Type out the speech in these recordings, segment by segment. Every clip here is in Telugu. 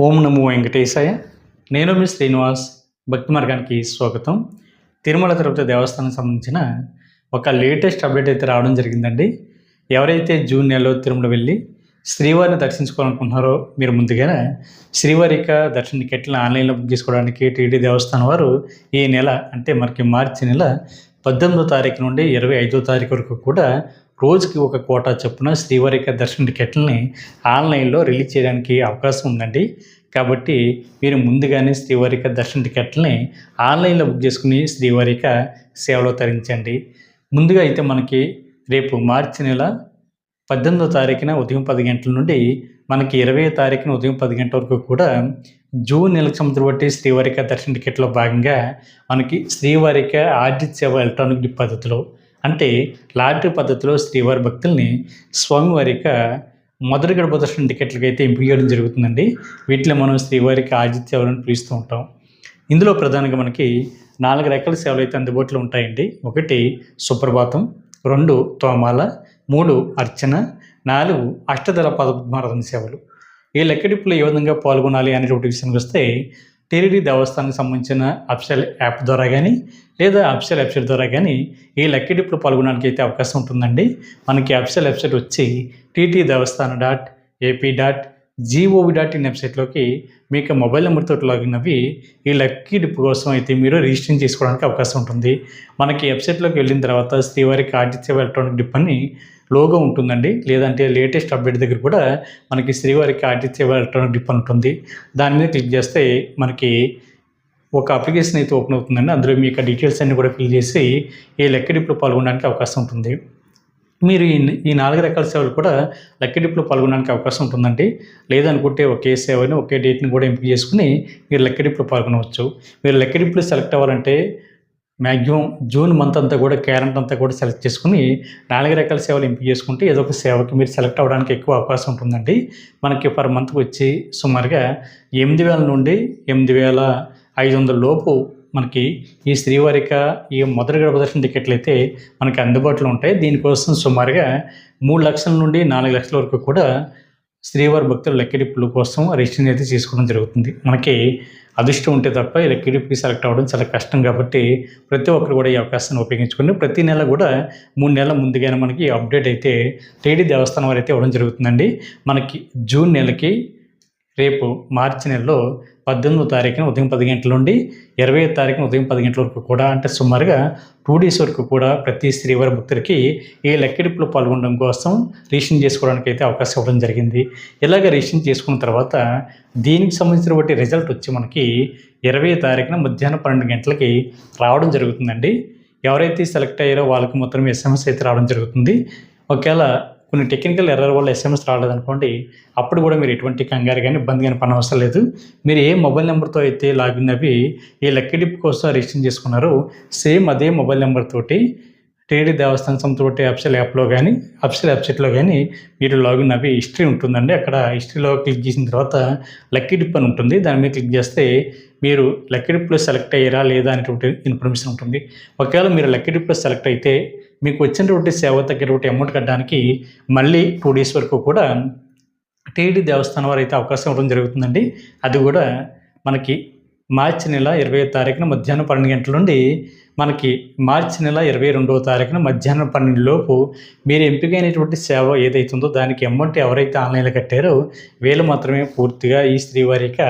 ఓం నమో వెంకటేశాయ. నేను మీ శ్రీనివాస్. భక్తి మార్గానికి స్వాగతం. తిరుమల తిరుపతి దేవస్థానం సంబంధించిన ఒక లేటెస్ట్ అప్డేట్ అయితే రావడం జరిగిందండి. ఎవరైతే జూన్ నెలలో తిరుమల వెళ్ళి శ్రీవారిని దర్శించుకోవాలనుకుంటున్నారో మీరు ముందుగానే శ్రీవారి యొక్క దర్శన టికెట్లను ఆన్లైన్లో బుక్ చేసుకోవడానికి టీటీ దేవస్థానం వారు ఈ నెల అంటే మనకి మార్చి నెల 18వ తారీఖు నుండి 25వ తారీఖు వరకు కూడా రోజుకి ఒక కోటా చొప్పున శ్రీవారి యొక్క దర్శన టికెట్లని ఆన్లైన్లో రిలీజ్ చేయడానికి అవకాశం ఉందండి. కాబట్టి మీరు ముందుగానే శ్రీవారి యొక్క దర్శన టికెట్లని ఆన్లైన్లో బుక్ చేసుకుని శ్రీవారి యొక్క సేవలో తరించండి. ముందుగా అయితే మనకి రేపు మార్చి నెల 18వ తారీఖున ఉదయం 10 గంటల నుండి మనకి 20వ తారీఖున ఉదయం 10 గంటల వరకు కూడా జూన్ నెలకు సంబంధించి బట్టి శ్రీవారి యొక్క దర్శన టికెట్లో భాగంగా మనకి శ్రీవారి యొక్క ఆర్జిత సేవ ఎలక్ట్రానిక్ డిప్ పద్ధతిలో అంటే లాటరీ పద్ధతిలో శ్రీవారి భక్తుల్ని స్వామివారి యొక్క మొదటి గడప దర్శన టికెట్లకి అయితే ఎంపిక చేయడం జరుగుతుందండి. వీటిలో మనం శ్రీవారికి ఆర్జిత సేవలను పిలుస్తూ ఉంటాం. ఇందులో ప్రధానంగా మనకి 4 రకాల సేవలు అయితే అందుబాటులో ఉంటాయండి. 1 సుప్రభాతం, 2 తోమాల, 3 అర్చన, 4 అష్టదళ పదపద్మారాధన సేవలు. ఈ లెక్కడిప్పులో ఏ విధంగా పాల్గొనాలి అనేటువంటి విషయానికి వస్తే టీటీడీ దేవస్థానానికి సంబంధించిన అఫిషియల్ యాప్ ద్వారా కానీ లేదా అఫిషియల్ వెబ్సైట్ ద్వారా కానీ ఈ లెక్కడిప్పులో పాల్గొనడానికి అయితే అవకాశం ఉంటుందండి. మనకి అఫిషియల్ వెబ్సైట్ వచ్చి tt.ap.gov.in వెబ్సైట్లోకి మీకు మొబైల్ నెంబర్తో లాగిన్ అవి ఈ లక్కీ డిప్ కోసం అయితే మీరు రిజిస్ట్రేషన్ చేసుకోవడానికి అవకాశం ఉంటుంది. మనకి వెబ్సైట్లోకి వెళ్ళిన తర్వాత శ్రీవారికి ఆర్జిత సేవ ఎలక్ట్రానిక్ డిప్ అని లోగో ఉంటుందండి. లేదంటే లేటెస్ట్ అప్డేట్ దగ్గర కూడా మనకి శ్రీవారికి ఆర్జిత సేవ ఎలక్ట్రానిక్ డిప్ అని ఉంటుంది. దాని మీద క్లిక్ చేస్తే మనకి ఒక అప్లికేషన్ అయితే ఓపెన్ అవుతుందండి. అందులో మీ యొక్క డీటెయిల్స్ అన్నీ కూడా ఫిల్ చేసి ఈ లక్కీ డిప్లో పాల్గొనడానికి అవకాశం ఉంటుంది. మీరు ఈ 4 రకాల సేవలు కూడా లక్కీ డిప్లో పాల్గొనడానికి అవకాశం ఉంటుందండి. లేదనుకుంటే ఒకే సేవని ఒకే డేట్ని కూడా ఎంపిక చేసుకుని మీరు లక్కీ డిప్లో పాల్గొనవచ్చు. మీరు లక్కీ డిప్లో సెలెక్ట్ అవ్వాలంటే మ్యాక్సిమం జూన్ మంత్ అంతా కూడా క్యాలెండర్ అంతా కూడా సెలెక్ట్ చేసుకుని 4 రకాల సేవలు ఎంపిక చేసుకుంటే ఏదో ఒక సేవకి మీరు సెలెక్ట్ అవ్వడానికి ఎక్కువ అవకాశం ఉంటుందండి. మనకి పర్ మంత్కి వచ్చి సుమారుగా 8,000 నుండి 8,500 లోపు మనకి ఈ శ్రీవారిక ఈ మొదటి గడప దర్శన టికెట్లు అయితే మనకి అందుబాటులో ఉంటాయి. దీనికోసం సుమారుగా 3 లక్షల నుండి 4 లక్షల వరకు కూడా శ్రీవారి భక్తుల లక్కీ డిప్పుల కోసం రిజిస్ట్రేషన్ అయితే చేసుకోవడం జరుగుతుంది. మనకి అదృష్టం ఉంటే తప్ప ఈ లక్కీ డిప్కి సెలెక్ట్ అవ్వడం చాలా కష్టం. కాబట్టి ప్రతి ఒక్కరు కూడా ఈ అవకాశాన్ని ఉపయోగించుకుని ప్రతి నెల కూడా 3 నెలల ముందుగానే మనకి అప్డేట్ అయితే టీటీడీ దేవస్థానం వారు అయితే ఇవ్వడం జరుగుతుందండి. మనకి జూన్ నెలకి రేపు మార్చి నెలలో 18వ తారీఖున ఉదయం 10 గంటల నుండి 20వ తారీఖున ఉదయం 10 గంటల వరకు కూడా అంటే సుమారుగా 2 డేస్ వరకు కూడా ప్రతి శ్రీవారి భక్తుడికి ఈ లక్కీ డిప్లో పాల్గొనడం కోసం రిజిస్ట్రేషన్ చేసుకోవడానికి అయితే అవకాశం ఇవ్వడం జరిగింది. ఇలాగ రిజిస్ట్రేషన్ చేసుకున్న తర్వాత దీనికి సంబంధించిన బట్టి రిజల్ట్ వచ్చి మనకి 20వ తారీఖున మధ్యాహ్నం 12 గంటలకి రావడం జరుగుతుందండి. ఎవరైతే సెలెక్ట్ అయ్యారో వాళ్ళకి మొత్తం SMS అయితే రావడం జరుగుతుంది. ఒకవేళ కొన్ని టెక్నికల్ ఎర్రర్ వల్ల SMS రాలేదనుకోండి, అప్పుడు కూడా మీరు ఎటువంటి కంగారు కానీ ఇబ్బంది కానీ పని అవసరం లేదు. మీరు ఏ మొబైల్ నెంబర్తో అయితే లాగిన్ అవి ఈ లక్కీ డిప్ కోసం రిజిస్ట్రేషన్ చేసుకున్నారో సేమ్ అదే మొబైల్ నెంబర్ తోటి టీటీడీ దేవస్థానం సంబంధించి అఫిషియల్ యాప్లో కానీ అఫిషియల్ వెబ్సైట్లో కానీ మీరు లాగిన్ అవి హిస్టరీ ఉంటుందండి. అక్కడ హిస్టరీలో క్లిక్ చేసిన తర్వాత లక్కీ డిప్ అని ఉంటుంది. దాని మీద క్లిక్ చేస్తే మీరు లక్కీ డిప్లో సెలెక్ట్ అయ్యారా లేదా అనేటువంటి ఇన్ఫర్మేషన్ ఉంటుంది. ఒకవేళ మీరు లక్కీ డిప్లో సెలెక్ట్ అయితే మీకు వచ్చినటువంటి సేవ తగ్గటువంటి అమౌంట్ కట్టడానికి మళ్ళీ 2 డేస్ వరకు కూడా టీటీడీ దేవస్థానం వారు అయితే అవకాశం ఇవ్వడం జరుగుతుందండి. అది కూడా మనకి మార్చి నెల 20వ తారీఖున మధ్యాహ్నం 12 గంటల నుండి మనకి మార్చి నెల 22వ తారీఖున మధ్యాహ్నం 12 లోపు మీరు ఎంపికైనటువంటి సేవ ఏదైతుందో దానికి అమౌంట్ ఎవరైతే ఆన్లైన్లో కట్టారో వీళ్ళు మాత్రమే పూర్తిగా ఈ శ్రీవారిక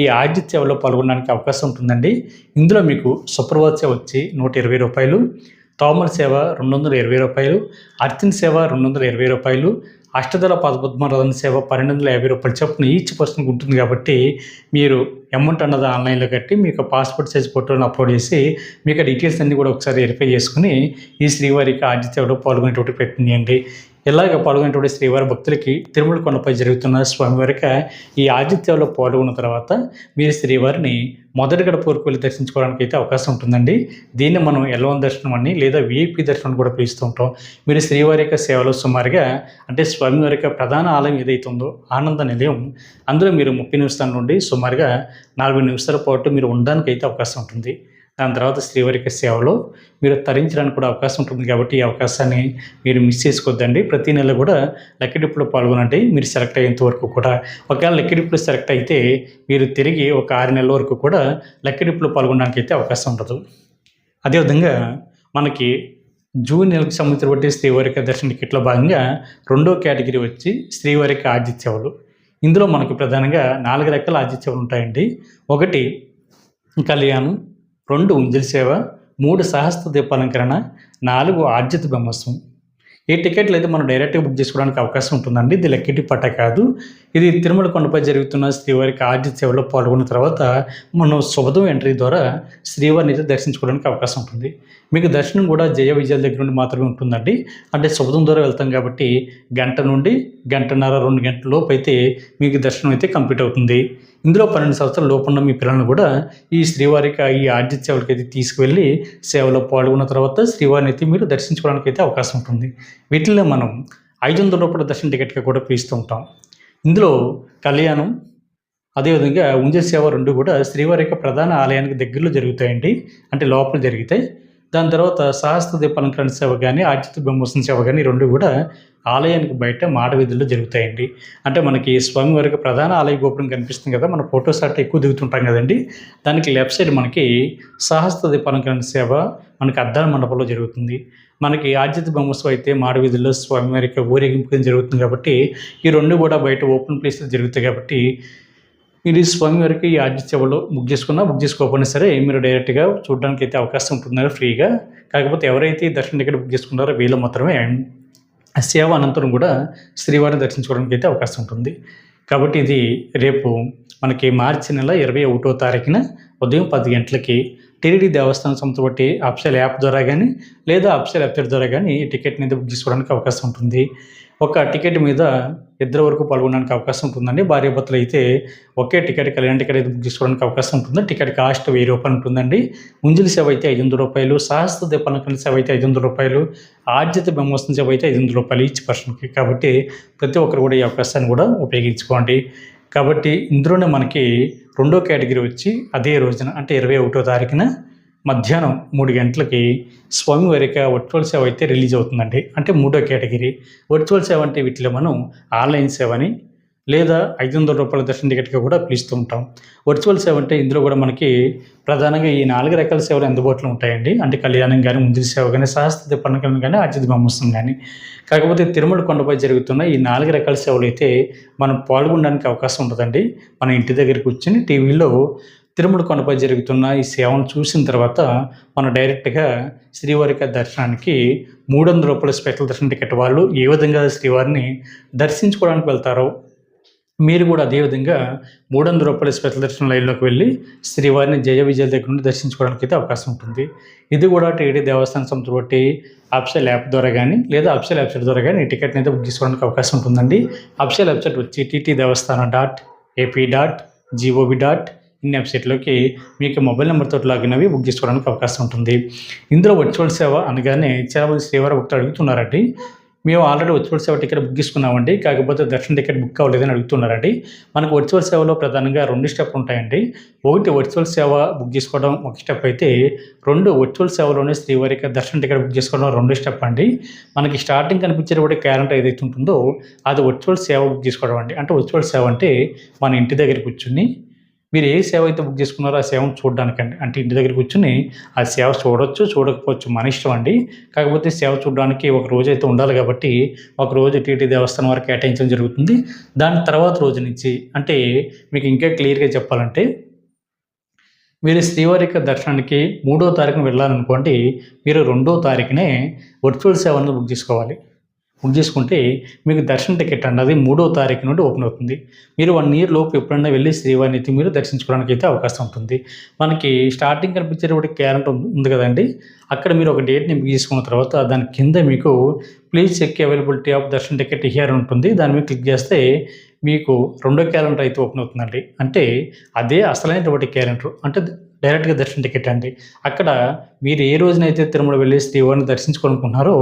ఈ ఆర్జిత సేవలో పాల్గొనడానికి అవకాశం ఉంటుందండి. ఇందులో మీకు సుప్రభాత సేవ వచ్చి 120 రూపాయలు, తోమల సేవ 220 రూపాయలు, అర్చన సేవ 220 రూపాయలు, అష్టదళ పదపద్మారాధన సేవ 1250 రూపాయలు చొప్పున ఈచ్ పర్సన్కి ఉంటుంది. కాబట్టి మీరు అమౌంట్ అన్నది ఆన్లైన్లో కట్టి మీకు పాస్పోర్ట్ సైజ్ ఫోటోని అప్లోడ్ చేసి మీకు డీటెయిల్స్ అన్నీ కూడా ఒకసారి వెరిఫై చేసుకుని ఈ శ్రీవారికి ఆర్జిత సేవలో పాల్గొనేటువంటి ప్రయత్నం చేయండి. ఇలాగ పాల్గొనేటువంటి శ్రీవారి భక్తులకి తిరుమల కొండపై జరుగుతున్న స్వామివారికి ఈ ఆర్జిత సేవలో పాల్గొన్న తర్వాత మీరు శ్రీవారిని మొదటి గడప వరకు వెళ్ళి దర్శించుకోవడానికి అయితే అవకాశం ఉంటుందండి. దీన్ని మనం L1 దర్శనం అని లేదా VIP దర్శనం కూడా పిలుస్తూ ఉంటాం. మీరు శ్రీవారి యొక్క సేవలో సుమారుగా అంటే స్వామివారి యొక్క ప్రధాన ఆలయం ఏదైతే ఉందో ఆనంద నిలయం అందులో మీరు 30 నిమిషాల నుండి సుమారుగా 40 నిమిషాల పాటు మీరు ఉండడానికి అయితే అవకాశం ఉంటుంది. దాని తర్వాత శ్రీవారికి సేవలో మీరు తరించడానికి కూడా అవకాశం ఉంటుంది కాబట్టి ఈ అవకాశాన్ని మీరు మిస్ చేసుకోవద్దండి. ప్రతి నెల కూడా లక్కీ డిప్‌లో పాల్గొనండి. మీరు సెలెక్ట్ అయ్యేంత వరకు కూడా. ఒకవేళ లక్కీ డిప్‌లో సెలెక్ట్ అయితే మీరు తిరిగి ఒక 6 నెలల వరకు కూడా లక్కీ డిప్‌లో పాల్గొనడానికి అయితే అవకాశం ఉండదు. అదేవిధంగా మనకి జూన్ నెలకు సంబంధించినటువంటి శ్రీవారిక దర్శన టికెట్‌లో భాగంగా రెండో కేటగిరీ వచ్చి శ్రీవారిక ఆర్జిత సేవలు. ఇందులో మనకు ప్రధానంగా 4 రకాల ఆర్జిత సేవలు ఉంటాయండి. 1 కళ్యాణం, 2 ఉంజలి సేవ, 3 సహస్ర దీపాలంకరణ, 4 ఆర్జిత బ్రహ్మోత్సవం. ఈ టికెట్లు అయితే మనం డైరెక్ట్‌గా బుక్ చేసుకోవడానికి అవకాశం ఉంటుందండి. ఇది లక్కీ డిప్ అట్ట కాదు. ఇది తిరుమల కొండపై జరుగుతున్న శ్రీవారికి ఆర్జిత సేవలో పాల్గొన్న తర్వాత మనం శుభదం ఎంట్రీ ద్వారా శ్రీవారిని అయితే దర్శించుకోవడానికి అవకాశం ఉంటుంది. మీకు దర్శనం కూడా జయ విజయాల దగ్గర నుండి మాత్రమే ఉంటుందండి. అంటే శుభదం ద్వారా వెళ్తాం కాబట్టి గంట నుండి గంటన్నర 2 గంటల లోపు అయితే మీకు దర్శనం అయితే కంప్లీట్ అవుతుంది. ఇందులో 12 సంవత్సరాల లోపున్న మీ పిల్లలను కూడా ఈ శ్రీవారికి ఈ ఆర్జిత సేవలకి అయితే తీసుకువెళ్ళి సేవలో పాల్గొన్న తర్వాత శ్రీవారిని అయితే మీరు దర్శించుకోవడానికి అయితే అవకాశం ఉంటుంది. వీటిల్లో మనం రూ. 500 దర్శన టికెట్‌గా కూడా పిలుస్తూ ఉంటాం. ఇందులో కళ్యాణం, అదేవిధంగా ఉంజలి సేవ 2 కూడా శ్రీవారి యొక్క ప్రధాన ఆలయానికి దగ్గరలో జరుగుతాయండి. అంటే లోపల జరుగుతాయి. దాని తర్వాత సహస్ర దీపాలంకరణ సేవ కానీ, ఆర్జిత బ్రహ్మోత్సవం సేవ కానీ 2 కూడా ఆలయానికి బయట మాడ వీధుల్లో జరుగుతాయండి. అంటే మనకి స్వామివారి యొక్క ప్రధాన ఆలయ గోపురం కనిపిస్తుంది కదా! మనం ఫోటోస్ అట్లా ఎక్కువ దిగుతుంటాం కదండీ! దానికి లెఫ్ట్ సైడ్ మనకి సహస్ర దీపాలంకరణ సేవ మనకి అద్దాల మండపంలో జరుగుతుంది. మనకి ఆర్జిత బ్రహ్మోత్సవం అయితే మాడ వీధుల్లో స్వామివారి యొక్క ఊరేగింపు కింద జరుగుతుంది కాబట్టి ఈ 2 కూడా బయట ఓపెన్ ప్లేస్‌లో జరుగుతాయి కాబట్టి మీరు ఈ స్వామివారికి ఈ ఆర్జిత సేవలో బుక్ చేసుకోకపోయినా సరే మీరు డైరెక్ట్‌గా చూడడానికి అయితే అవకాశం ఉంటుందండి ఫ్రీగా. కాకపోతే ఎవరైతే ఈ దర్శన టికెట్ బుక్ చేసుకున్నారో వీళ్ళు మాత్రమే సేవ అనంతరం కూడా శ్రీవారిని దర్శించుకోవడానికి అయితే అవకాశం ఉంటుంది. కాబట్టి ఇది రేపు మనకి మార్చి నెల 21వ తారీఖున ఉదయం 10 గంటలకి టీటీడీ దేవస్థానం సంస్థ బట్టి అఫీషియల్ యాప్ ద్వారా కానీ లేదా అఫీషియల్ వెబ్‌సైట్ ద్వారా కానీ ఈ టికెట్‌ని అయితే బుక్ చేసుకోవడానికి అవకాశం ఉంటుంది. ఒక టికెట్ మీద ఇద్దరు వరకు పాల్గొనడానికి అవకాశం ఉంటుందండి. భార్యాభర్తలు అయితే ఒకే టికెట్ కళ్యాణ టికెట్ అయితే బుక్ చేసుకోవడానికి అవకాశం ఉంటుంది. టికెట్ కాస్ట్ రూ. 1000 ఉంటుందండి. ఉంజలి సేవ అయితే రూ. 500, సహస్ర దీపాలంకరణ సేవ అయితే రూ. 500, ఆర్జిత బ్రహ్మోత్సవం సేవ అయితే రూ. 500 ఈచ్ పర్సన్‌కి. కాబట్టి ప్రతి ఒక్కరు కూడా ఈ అవకాశాన్ని కూడా ఉపయోగించుకోండి. కాబట్టి ఇందులోనే మనకి రెండో కేటగిరీ వచ్చి అదే రోజున అంటే 21వ తారీఖున మధ్యాహ్నం 3 గంటలకి స్వామివారి యొక్క వర్చువల్ సేవ అయితే రిలీజ్ అవుతుందండి. అంటే మూడో కేటగిరీ. వర్చువల్ సేవ అంటే వీటిలో మనం ఆన్లైన్ సేవని లేదా రూ. 500 దర్శన టికెట్‌గా కూడా పిలుస్తూ ఉంటాం. వర్చువల్ సేవ అంటే ఇందులో కూడా మనకి ప్రధానంగా ఈ 4 రకాల సేవలు అందుబాటులో ఉంటాయండి. అంటే కళ్యాణం కానీ, ఉంజలి సేవ కానీ, సహస్ర దీపాలంకరణ కానీ, ఆర్జిత బ్రహ్మోత్సవం కానీ. కాకపోతే తిరుమల కొండపై జరుగుతున్న ఈ 4 రకాల సేవలు అయితే మనం పాల్గొనడానికి అవకాశం ఉండదండి. మన ఇంటి దగ్గర కూర్చొని టీవీలో తిరుమల కొండపై జరుగుతున్న ఈ సేవను చూసిన తర్వాత మనం డైరెక్ట్‌గా శ్రీవారికి దర్శనానికి రూ. 300 స్పెషల్ దర్శన టికెట్ వాళ్ళు ఏ విధంగా శ్రీవారిని దర్శించుకోవడానికి వెళ్తారో మీరు కూడా అదేవిధంగా రూ. 300 స్పెషల్ దర్శనం లైన్‌లోకి వెళ్ళి శ్రీవారిని జయ విజయాల దగ్గర నుండి దర్శించుకోవడానికి అయితే అవకాశం ఉంటుంది. ఇది కూడా టీటీడీ దేవస్థానం సంస్థ బట్టి అఫీషియల్ యాప్ ద్వారా కానీ లేదా అఫీషియల్ వెబ్‌సైట్ ద్వారా కానీ ఈ టికెట్‌ని అయితే బుక్ చేసుకోవడానికి అవకాశం ఉంటుందండి. అఫీషియల్ వెబ్‌సైట్ వచ్చి ttdevaస్థానం.ap.gov.in వెబ్‌సైట్‌లోకి మీకు మొబైల్ నెంబర్‌తో లాగిన్ అవి బుక్ చేసుకోవడానికి అవకాశం ఉంటుంది. ఇందులో వర్చువల్ సేవ అనగానే చాలామంది శ్రీవారి భక్తులు అడుగుతున్నారండి. మేము ఆల్రెడీ వర్చువల్ సేవ టికెట్ బుక్ చేసుకున్నామండి. కాకపోతే దర్శన టికెట్ బుక్ అవ్వలేదని అడుగుతున్నారండి. మనకు వర్చువల్ సేవలో ప్రధానంగా 2 స్టెప్‌లు ఉంటాయండి. 1 వర్చువల్ సేవ బుక్ చేసుకోవడం ఒక స్టెప్ అయితే 2 వర్చువల్ సేవలోనే శ్రీవారికి దర్శన టికెట్ బుక్ చేసుకోవడం 2 స్టెప్ అండి. మనకి స్టార్టింగ్ కనిపించేటువంటి క్యాలెండర్ ఏదైతే ఉంటుందో అది వర్చువల్ సేవ బుక్ చేసుకోవడం అండి. అంటే వర్చువల్ సేవ అంటే మన ఇంటి దగ్గర కూర్చొని మీరు ఏ సేవ అయితే బుక్ చేసుకున్నారో ఆ సేవను చూడడానికండి. అంటే ఇంటి దగ్గర కూర్చొని ఆ సేవ చూడొచ్చు, చూడకపోవచ్చు మన ఇష్టం అండి. కాకపోతే సేవ చూడడానికి ఒక రోజు అయితే ఉండాలి కాబట్టి ఒకరోజు టీటీడీ దేవస్థానం వారికి కేటాయించడం జరుగుతుంది. దాని తర్వాత రోజు నుంచి అంటే మీకు ఇంకా క్లియర్‌గా చెప్పాలంటే మీరు శ్రీవారి యొక్క దర్శనానికి 3వ తారీఖున వెళ్ళాలనుకోండి, మీరు 2వ తారీఖునే వర్చువల్ సేవ అనేది బుక్ చేసుకోవాలి. బుక్ చేసుకుంటే మీకు దర్శన టికెట్ అన్నది 3వ తారీఖు నుండి ఓపెన్ అవుతుంది. మీరు 1 ఇయర్ లోపు ఎప్పుడైనా వెళ్ళి శ్రీవారిని అయితే మీరు దర్శించుకోవడానికి అయితే అవకాశం ఉంటుంది. మనకి స్టార్టింగ్ కనిపించేటువంటి క్యాలెండర్ ఉంది కదండీ! అక్కడ మీరు ఒక డేట్‌ని బుక్ చేసుకున్న తర్వాత దాని కింద మీకు please check availability of darshan ticket here అని ఉంటుంది. దాని మీద క్లిక్ చేస్తే మీకు రెండో క్యాలెండర్ అయితే ఓపెన్ అవుతుందండి. అంటే అదే అసలైనటువంటి క్యాలెండర్. అంటే డైరెక్ట్‌గా దర్శన టికెట్ అండి. అక్కడ మీరు ఏ రోజునైతే తిరుమల వెళ్ళి శ్రీవారిని దర్శించుకోవాలనుకుంటున్నారో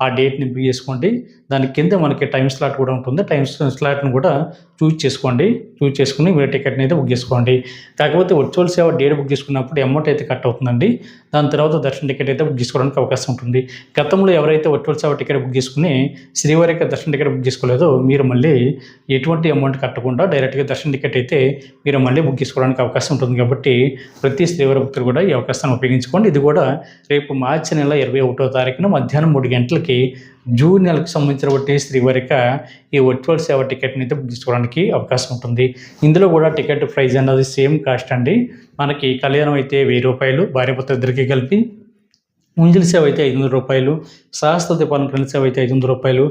ఆ డేట్‌ని బుక్ చేసుకోండి. దాని కింద మనకి టైమ్ స్లాట్ కూడా ఉంటుంది. టైమ్ స్లాట్‌ని కూడా చూజ్ చేసుకుని మీరు టికెట్ని అయితే బుక్ చేసుకోండి. కాకపోతే వర్చువల్ సేవ డేట్ బుక్ చేసుకున్నప్పుడు అమౌంట్ అయితే కట్ అవుతుందండి. దాని తర్వాత దర్శన టికెట్ అయితే బుక్ చేసుకోవడానికి అవకాశం ఉంటుంది. గతంలో ఎవరైతే వర్చువల్ సేవ టికెట్ బుక్ చేసుకుని శ్రీవారి యొక్క దర్శన టికెట్ బుక్ చేసుకోలేదో మీరు మళ్ళీ ఎటువంటి అమౌంట్ కట్టకుండా డైరెక్ట్గా దర్శన టికెట్ అయితే మీరు మళ్ళీ బుక్ చేసుకోవడానికి అవకాశం ఉంటుంది. కాబట్టి ప్రతి శ్రీవారి భక్తులు కూడా ఈ అవకాశాన్ని ఉపయోగించుకోండి. ఇది కూడా రేపు మార్చి నెల 21వ తారీఖున మధ్యాహ్నం 3 గంటలకి జూన్ నెలకు సంబంధించినటువంటి శ్రీవారిక ఈ వర్చువల్ సేవ టికెట్ని అయితే బుక్ చేసుకోవడానికి అవకాశం ఉంటుంది. ఇందులో కూడా టికెట్ ప్రైస్ అన్నది సేమ్ కాస్ట్ అండి. మనకి కళ్యాణం అయితే 1000 రూపాయలు భార్యాభర్త ఇద్దరికి కలిపి, ఉంజలి సేవ అయితే 500 రూపాయలు, సహస్ర దీపాలంకరణ సేవ అయితే 500 రూపాయలు,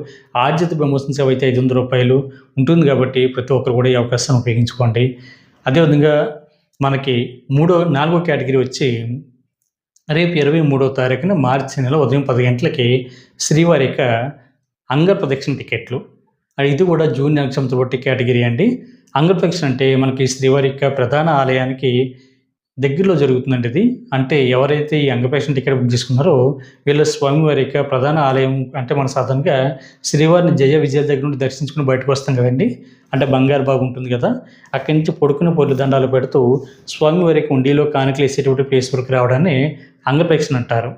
ఆర్జిత బ్రహ్మోత్సవం సేవ అయితే 500 రూపాయలు ఉంటుంది. కాబట్టి ప్రతి ఒక్కరు కూడా ఈ అవకాశాన్ని ఉపయోగించుకోండి. అదేవిధంగా మనకి 4వ కేటగిరీ వచ్చి రేపు 23వ తారీఖున మార్చి నెల ఉదయం 10 గంటలకి శ్రీవారి యొక్క అంగ ప్రదక్షిణ టికెట్లు. ఇది కూడా జూన్ నెలకు సంబంధించిన కేటగిరీ అండి. అంగ ప్రదక్షిణ అంటే మనకి శ్రీవారి యొక్క ప్రధాన ఆలయానికి దగ్గరలో జరుగుతుందండి ఇది. అంటే ఎవరైతే ఈ అంగ ప్రదక్షిణ టికెట్ బుక్ చేసుకున్నారో వీళ్ళ స్వామివారి యొక్క ప్రధాన ఆలయం అంటే మన సాధారణంగా శ్రీవారిని జయ విజయ దగ్గర నుండి దర్శించుకుని బయటకు వస్తాం కదండి. అంటే బంగారు బాగు ఉంటుంది కదా, అక్కడి నుంచి పొడుకుని పొర్లు దండాలు పెడుతూ స్వామివారికి ఉండిలో కానుకలు వేసేటువంటి ప్లేస్ వరకు రావడాన్ని అంగప్రదక్షిణ అంటారు.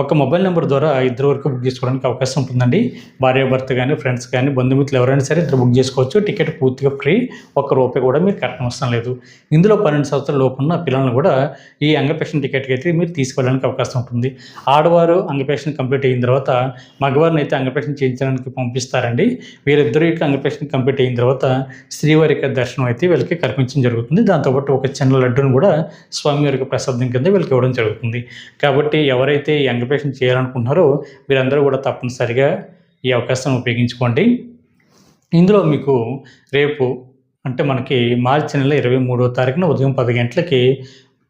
ఒక మొబైల్ నెంబర్ ద్వారా ఇద్దరు వరకు బుక్ చేసుకోవడానికి అవకాశం ఉంటుందండి. భార్యాభర్త కానీ, ఫ్రెండ్స్ కానీ, బంధుమిత్రులు ఎవరైనా సరే ఇద్దరు బుక్ చేసుకోవచ్చు. టికెట్ పూర్తిగా ఫ్రీ, ₹1 కూడా మీరు కట్టడం అవసరం లేదు. ఇందులో 12 సంవత్సరాల లోపు ఉన్న పిల్లలను కూడా ఈ అంగప్రదక్షిణ టికెట్కి అయితే మీరు తీసుకెళ్ళడానికి అవకాశం ఉంటుంది. ఆడవారు అంగప్రదక్షిణ కంప్లీట్ అయిన తర్వాత మగవారిని అయితే అంగప్రదక్షిణ చేయించడానికి పంపిస్తారండి. వీరిద్దరు యొక్క అంగప్రదక్షిణ కంప్లీట్ అయిన తర్వాత శ్రీవారి యొక్క దర్శనం అయితే వీళ్ళకి కల్పించడం జరుగుతుంది. దాంతోపాటు ఒక చిన్న లడ్డును కూడా స్వామివారికి ప్రసాదం కింద వీళ్ళకి ఇవ్వడం జరుగుతుంది. కాబట్టి ఎవరైతే ఈ అంగప్రదక్షిణ చేయాలనుకుంటున్నారో మీరందరూ కూడా తప్పనిసరిగా ఈ అవకాశాన్ని ఉపయోగించుకోండి. ఇందులో మీకు రేపు అంటే మనకి మార్చి నెల 23వ తారీఖున ఉదయం 10 గంటలకి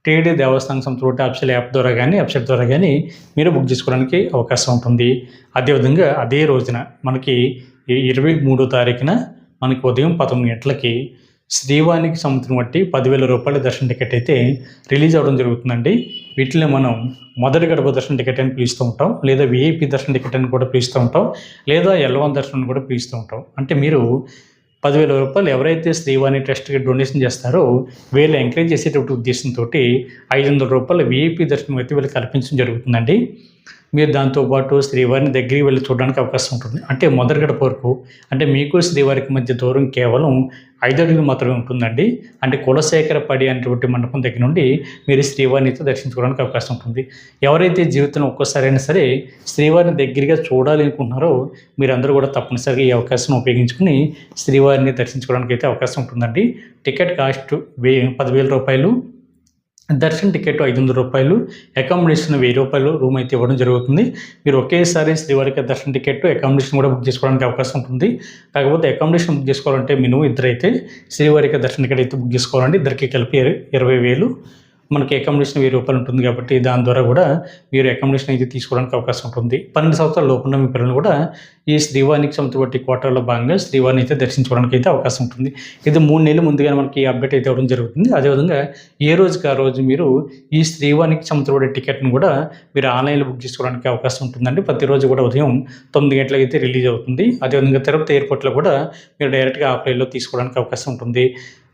టీడీ దేవస్థానం సంస్థ అఫీషియల్ యాప్ ద్వారా కానీ వెబ్సైట్ ద్వారా కానీ మీరు బుక్ చేసుకోవడానికి అవకాశం ఉంటుంది. అదేవిధంగా అదే రోజున మనకి 23వ తారీఖున మనకి ఉదయం 11 గంటలకి శ్రీవారికి సంబంధించిన బట్టి ₹10,000 దర్శన టికెట్ అయితే రిలీజ్ అవ్వడం జరుగుతుందండి. వీటిలో మనం మొదటి గడప దర్శన టికెట్ అని పిలుస్తూ ఉంటాం, లేదా విఐపి దర్శన టికెట్ అని కూడా పిలుస్తూ ఉంటాం, లేదా L1 దర్శనం కూడా పిలుస్తూ ఉంటాం. అంటే మీరు ₹10,000 ఎవరైతే శ్రీవాణి ట్రస్ట్కి డొనేషన్ చేస్తారో వీళ్ళు ఎంకరేజ్ చేసేటటువంటి ఉద్దేశంతో ₹500 విఐపి దర్శనం అయితే వీళ్ళు కల్పించడం జరుగుతుందండి. మీరు దాంతోపాటు శ్రీవారిని దగ్గరికి వెళ్ళి చూడడానికి అవకాశం ఉంటుంది. అంటే మొదటి గడప వరకు అంటే మీకు శ్రీవారికి మధ్య దూరం కేవలం 5 అడుగులు మాత్రమే ఉంటుందండి. అంటే కులశేఖర పడి అనేటువంటి మండపం దగ్గర నుండి మీరు శ్రీవారిని అయితే దర్శించుకోవడానికి అవకాశం ఉంటుంది. ఎవరైతే జీవితంలో ఒక్కసారైనా సరే శ్రీవారిని దగ్గరగా చూడాలి అనుకుంటున్నారో మీరందరూ కూడా తప్పనిసరిగా ఈ అవకాశం ఉపయోగించుకుని శ్రీవారిని దర్శించుకోవడానికి అయితే అవకాశం ఉంటుందండి. టికెట్ కాస్ట్ ₹10,000, దర్శన టికెట్ ₹500, అకామిడేషన్ ₹1000 రూమ్ అయితే ఇవ్వడం జరుగుతుంది. మీరు ఒకేసారి శ్రీవారికి దర్శన టికెట్, అకామిడేషన్ కూడా బుక్ చేసుకోవడానికి అవకాశం ఉంటుంది. కాకపోతే అకామిడేషన్ బుక్ చేసుకోవాలంటే మినిమం ఇద్దరైతే శ్రీవారికి దర్శన టికెట్ అయితే బుక్ చేసుకోవాలండి. ఇద్దరికి కలిపి 20,000. మనకి అకామిడేషన్ ₹1000 ఉంటుంది కాబట్టి దాని ద్వారా కూడా మీరు అకామిడేషన్ అయితే తీసుకోవడానికి అవకాశం ఉంటుంది. 12 సంవత్సరాల లోపున్న మీ పిల్లలు కూడా ఈ శ్రీవారికి సంబంధించిన కోటాలో భాగంగా శ్రీవారిని అయితే దర్శించుకోవడానికి అయితే అవకాశం ఉంటుంది. ఇది 3 నెలల ముందుగానే మనకి అప్డేట్ అయితే అవ్వడం జరుగుతుంది. అదేవిధంగా ఏ రోజుకి ఆ రోజు మీరు ఈ శ్రీవారికి సంబంధించిన టికెట్ను కూడా మీరు ఆన్లైన్లో బుక్ చేసుకోవడానికి అవకాశం ఉంటుందండి. ప్రతిరోజు కూడా ఉదయం 9 గంటలకు అయితే రిలీజ్ అవుతుంది. అదేవిధంగా తిరుపతి ఎయిర్పోర్ట్లో కూడా మీరు డైరెక్ట్గా ఆఫ్లైన్లో తీసుకోవడానికి అవకాశం ఉంటుంది.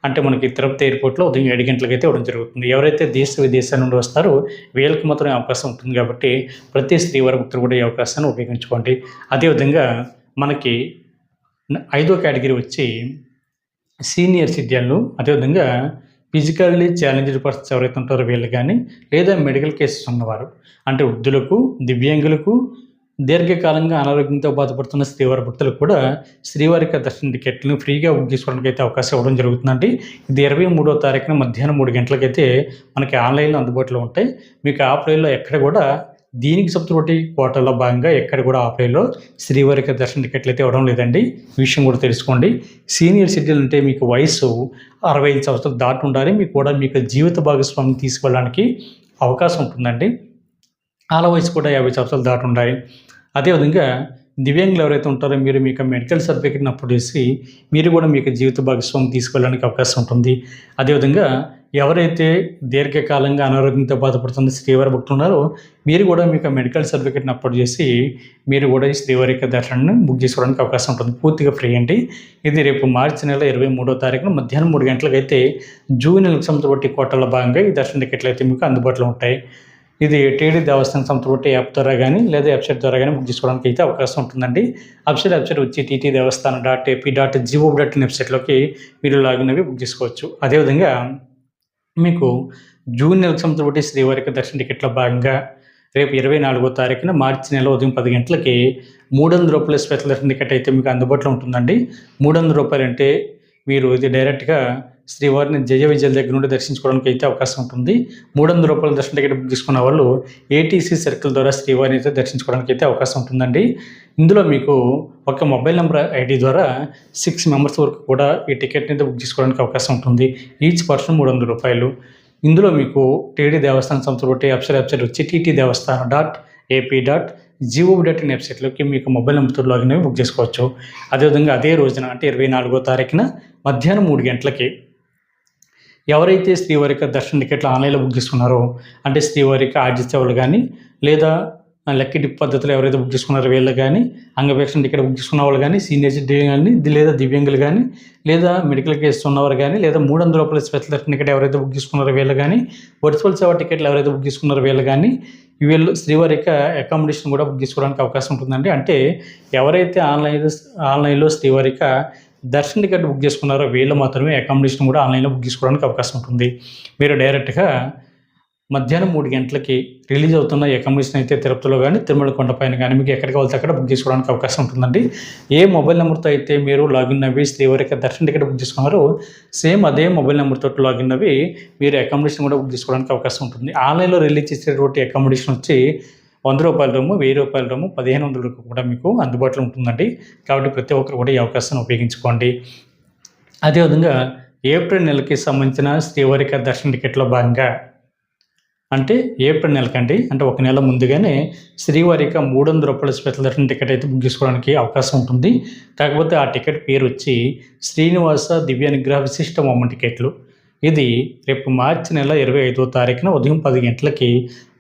అంటే మనకి తిరుపతి ఎయిర్పోర్ట్లో ఉదయం 7 గంటలకు అయితే ఇవ్వడం జరుగుతుంది. ఎవరైతే దేశ విదేశాల నుండి వస్తారో వీళ్ళకి మాత్రమే అవకాశం ఉంటుంది. కాబట్టి ప్రతి శ్రీవారి భక్తులు కూడా ఈ అవకాశాన్ని ఉపయోగించుకోండి. అదేవిధంగా మనకి 5వ కేటగిరీ వచ్చి సీనియర్ సిటిజన్లు, అదేవిధంగా ఫిజికల్లీ ఛాలెంజ్డ్ పర్సన్స్ ఎవరైతే ఉంటారో వీళ్ళు కానీ, లేదా మెడికల్ కేసెస్ ఉన్నవారు అంటే వృద్ధులకు, దివ్యాంగులకు, దీర్ఘకాలంగా అనారోగ్యంతో బాధపడుతున్న శ్రీవారి భక్తులకు కూడా శ్రీవారికి దర్శన టికెట్లను ఫ్రీగా బుక్ చేసుకోవడానికి అయితే అవకాశం ఇవ్వడం జరుగుతుందండి. ఇది 23వ తారీఖున మధ్యాహ్నం 3 గంటలకైతే మనకి ఆన్లైన్లో అందుబాటులో ఉంటాయి. మీకు ఆఫ్లైన్లో ఎక్కడ కూడా దీనికి సబ్సిడీ కోటాలో భాగంగా ఎక్కడ కూడా ఆఫ్లైన్లో శ్రీవారికి దర్శన టికెట్లు అయితే ఇవ్వడం లేదండి. ఈ విషయం కూడా తెలుసుకోండి. సీనియర్ సిటిజన్ అంటే మీకు వయసు 65 సంవత్సరాలు దాటి ఉండాలి. మీకు కూడా మీకు జీవిత భాగస్వామిని తీసుకెళ్ళడానికి అవకాశం ఉంటుందండి. ఆల వయసు కూడా 50 సంవత్సరాలు దాటి ఉండాలి. అదేవిధంగా దివ్యాంగులు ఎవరైతే ఉంటారో మీరు మీకు మెడికల్ సర్టిఫికేట్ని అప్లోడ్ చేసి మీరు కూడా మీకు జీవిత భాగస్వామి తీసుకెళ్ళడానికి అవకాశం ఉంటుంది. అదేవిధంగా ఎవరైతే దీర్ఘకాలంగా అనారోగ్యంతో బాధపడుతున్న శ్రీవారి భక్తులు ఉన్నారో మీరు కూడా మీకు మెడికల్ సర్టిఫికేట్ని అప్లోడ్ చేసి మీరు కూడా ఈ శ్రీవారి యొక్క దర్శనాన్ని బుక్ చేసుకోవడానికి అవకాశం ఉంటుంది. పూర్తిగా ఫ్రీ అండి. ఇది రేపు మార్చి నెల 23వ తారీఖున మధ్యాహ్నం 3 గంటలకైతే జూన్ నెలకు సంబంధించిన కోటల్లో భాగంగా ఈ దర్శన టికెట్లు అయితే మీకు అందుబాటులో ఉంటాయి. ఇది టీడీ దేవస్థానం సంబంధించిన యాప్ ద్వారా కానీ లేదా వెబ్సైట్ ద్వారా కానీ బుక్ చేసుకోవడానికి అయితే అవకాశం ఉంటుందండి. వెబ్సైట్ వచ్చి ttdevaస్థానం.ap.gov.in వెబ్సైట్లోకి మీరు లాగిన్ అవి బుక్ చేసుకోవచ్చు. అదేవిధంగా మీకు జూన్ నెలకు సంబంధించిన శ్రీవారి యొక్క దర్శన టికెట్లో భాగంగా రేపు 24వ తారీఖున మార్చి నెల ఉదయం 10 గంటలకి ₹300 స్పెషల్ దర్శన టికెట్ అయితే మీకు అందుబాటులో ఉంటుందండి. ₹300 అంటే మీరు ఇది డైరెక్ట్గా శ్రీవారిని జయ విజయల దగ్గర నుండి దర్శించుకోవడానికి అయితే అవకాశం ఉంటుంది. ₹300 దర్శన టికెట్ బుక్ చేసుకున్న వాళ్ళు ఏటీసీ సర్కిల్ ద్వారా శ్రీవారిని అయితే దర్శించుకోవడానికి అయితే అవకాశం ఉంటుందండి. ఇందులో మీకు ఒక మొబైల్ నెంబర్ ఐడి ద్వారా 6 మెంబర్స్ వరకు కూడా ఈ టికెట్ని అయితే బుక్ చేసుకోవడానికి అవకాశం ఉంటుంది. Each person ₹300. ఇందులో మీకు టీడీ దేవస్థానం సంస్థ వెబ్సైట్ వచ్చి ttdevaస్థానం.ap.gov.in వెబ్సైట్లోకి మీకు మొబైల్ నెంబర్తో లాగిన్ అవి బుక్ చేసుకోవచ్చు. అదేవిధంగా అదే రోజున అంటే 24వ తారీఖున మధ్యాహ్నం 3 గంటలకి ఎవరైతే శ్రీవారి యొక్క దర్శన టికెట్లు ఆన్లైన్లో బుక్ చేసుకున్నారో అంటే శ్రీవారి యొక్క ఆర్జిత సేవలు కానీ లేదా లక్కీ డిప్ పద్ధతిలో ఎవరైతే బుక్ చేసుకున్నారో వీళ్ళు కానీ అంగవీక్షణ టికెట్ బుక్ చేసుకున్న వాళ్ళు కానీ సీనియర్ సిటిజన్ కానీ లేదా దివ్యాంగులు కానీ లేదా మెడికల్ కేసు ఉన్నవారు కానీ లేదా ₹300 స్పెషల్ దర్శన టికెట్ ఎవరైతే బుక్ చేసుకున్నారో వీళ్ళు కానీ వర్చువల్ సేవ టికెట్లు ఎవరైతే బుక్ చేసుకున్నారో వీళ్ళు కానీ వీళ్ళు శ్రీవారి యొక్క అకామిడేషన్ కూడా బుక్ చేసుకోవడానికి అవకాశం ఉంటుందండి. అంటే ఎవరైతే ఆన్లైన్లో శ్రీవారి యొక్క దర్శన టికెట్ బుక్ చేసుకున్నారో వీళ్ళు మాత్రమే అకామిడేషన్ కూడా ఆన్లైన్లో బుక్ చేసుకోవడానికి అవకాశం ఉంటుంది. మీరు డైరెక్ట్గా మధ్యాహ్నం 3 గంటలకి రిలీజ్ అవుతున్న అకామిడేషన్ అయితే తిరుపతిలో కానీ తిరుమల కొండపైన కానీ మీకు ఎక్కడికి వెళ్తే అక్కడ బుక్ చేసుకోవడానికి అవకాశం ఉంటుందండి. ఏ మొబైల్ నెంబర్తో అయితే మీరు లాగిన్ అవి శ్రీవారి యొక్క దర్శన టికెట్ బుక్ చేసుకున్నారో సేమ్ అదే మొబైల్ నెంబర్తో లాగిన్ అవి మీరు అకామిడేషన్ కూడా బుక్ చేసుకోవడానికి అవకాశం ఉంటుంది. ఆన్లైన్లో రిలీజ్ చేసేటువంటి అకామిడేషన్ వచ్చి ₹100 రూము, ₹1000 రూము, ₹1500 వరకు కూడా మీకు అందుబాటులో ఉంటుందండి. కాబట్టి ప్రతి ఒక్కరు కూడా ఈ అవకాశాన్ని ఉపయోగించుకోండి. అదేవిధంగా ఏప్రిల్ నెలకి సంబంధించిన శ్రీవారి యొక్క దర్శన టికెట్లో భాగంగా అంటే ఏప్రిల్ నెలకండి అంటే ఒక నెల ముందుగానే శ్రీవారి యొక్క ₹300 స్పెషల్ దర్శన టికెట్ అయితే బుక్ చేసుకోవడానికి అవకాశం ఉంటుంది. కాకపోతే ఆ టికెట్ పేరు వచ్చి శ్రీనివాస దివ్యానుగ్రహ విశిష్ట హోమం టికెట్లు. ఇది రేపు మార్చి నెల 25వ తారీఖున ఉదయం 10 గంటలకి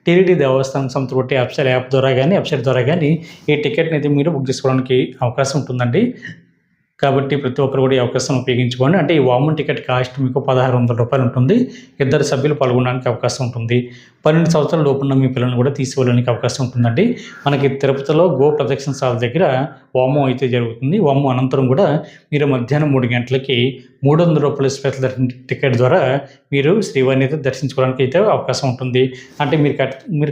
టీడీ దేవస్థానం సంస్థ యాప్ ద్వారా కానీ వెబ్సైట్ ద్వారా కానీ ఈ టికెట్ని అయితే మీరు బుక్ చేసుకోవడానికి అవకాశం ఉంటుందండి. కాబట్టి ప్రతి ఒక్కరు కూడా ఈ అవకాశం ఉపయోగించుకోండి. అంటే ఈ వామన్ టికెట్ కాస్ట్ మీకు ₹1600 ఉంటుంది. 2 సభ్యులు పాల్గొనడానికి అవకాశం ఉంటుంది. 12 సంవత్సరాల లోపున్న మీ పిల్లల్ని కూడా తీసుకువెళ్ళడానికి అవకాశం ఉంటుందండి. మనకి తిరుపతిలో గో ప్రదక్షిణశాల దగ్గర వామం అయితే జరుగుతుంది. వామం అనంతరం కూడా మీరు మధ్యాహ్నం 3 గంటలకి ₹300 స్పెషల్ దర్శన టికెట్ ద్వారా మీరు శ్రీవారిని అయితే దర్శించుకోవడానికి అయితే అవకాశం ఉంటుంది. అంటే మీరు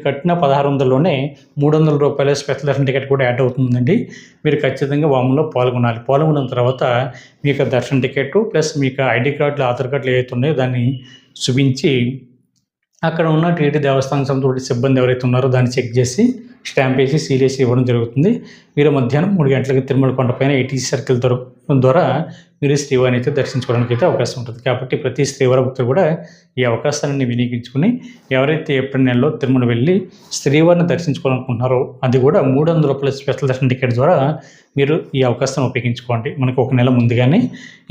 కట్టిన ₹1600లోనే ₹300 స్పెషల్ దర్శన టికెట్ కూడా యాడ్ అవుతుందండి. మీరు ఖచ్చితంగా వామంలో పాల్గొనాలి. పాల్గొన్న తర్వాత మీకు దర్శన టికెట్ ప్లస్ మీకు ఐడి కార్డులు ఆధార్ కార్డులు ఏవైతే ఉన్నాయో దాన్ని చూపించి అక్కడ ఉన్న టీటీ దేవస్థానం సంబంధించిన సిబ్బంది ఎవరైతే ఉన్నారో దాన్ని చెక్ చేసి స్టాంప్ వేసి సీల్ వేసి ఇవ్వడం జరుగుతుంది. మీరు మధ్యాహ్నం 3 గంటలకి తిరుమల కొండపైన ఏటీసీ సర్కిల్ ద్వారా మీరు శ్రీవారిని అయితే దర్శించుకోవడానికి అయితే అవకాశం ఉంటుంది. కాబట్టి ప్రతి శ్రీవారి భక్తులు కూడా ఈ అవకాశాన్ని వినియోగించుకుని ఎవరైతే ఏప్రిల్ నెలలో తిరుమల వెళ్ళి శ్రీవారిని దర్శించుకోవాలనుకుంటున్నారో అది కూడా ₹300 స్పెషల్ దర్శన టికెట్ ద్వారా మీరు ఈ అవకాశాన్ని ఉపయోగించుకోండి. మనకు ఒక నెల ముందుగానే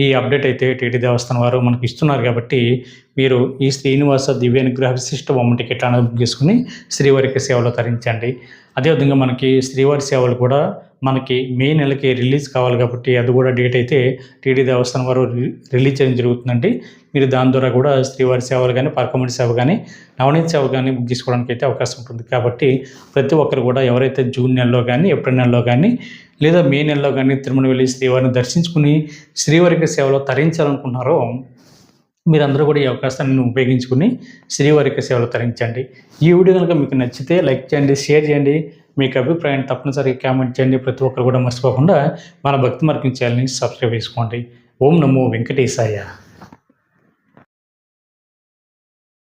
ఈ అప్డేట్ అయితే టీటీ దేవస్థానం వారు మనకు ఇస్తున్నారు. కాబట్టి మీరు ఈ శ్రీనివాస దివ్యానుగ్రహ విశిష్ట హోమం టికెట్ అనేది బుక్ చేసుకుని శ్రీవారికి సేవలో తరించండి. అదేవిధంగా మనకి శ్రీవారి సేవలు కూడా మనకి మే నెలకి రిలీజ్ కావాలి కాబట్టి అది కూడా డేట్ అయితే టీడీ దేవస్థానం వారు రిలీజ్ చేయడం జరుగుతుందండి. మీరు దాని ద్వారా కూడా శ్రీవారి సేవలు కానీ పరకమణి సేవ కానీ నవనీత సేవ కానీ బుక్ చేసుకోవడానికి అయితే అవకాశం ఉంటుంది. కాబట్టి ప్రతి ఒక్కరు కూడా ఎవరైతే జూన్ నెలలో కానీ ఏప్రిల్ నెలలో కానీ లేదా మే నెలలో కానీ తిరుమల వెళ్ళి శ్రీవారిని దర్శించుకుని శ్రీవారికి సేవలో తరించాలనుకుంటున్నారో మీరందరూ కూడా ఈ అవకాశాన్ని ఉపయోగించుకుని శ్రీవారికి సేవలు తరించండి. ఈ వీడియో కనుక మీకు నచ్చితే లైక్ చేయండి, షేర్ చేయండి. మీకు అభిప్రాయాన్ని తప్పనిసరిగా కామెంట్ చేయండి. ప్రతి ఒక్కరు కూడా మర్చిపోకుండా మన భక్తి మార్గం ఛానల్ని సబ్స్క్రైబ్ చేసుకోండి. ఓం నమో వెంకటేశాయ.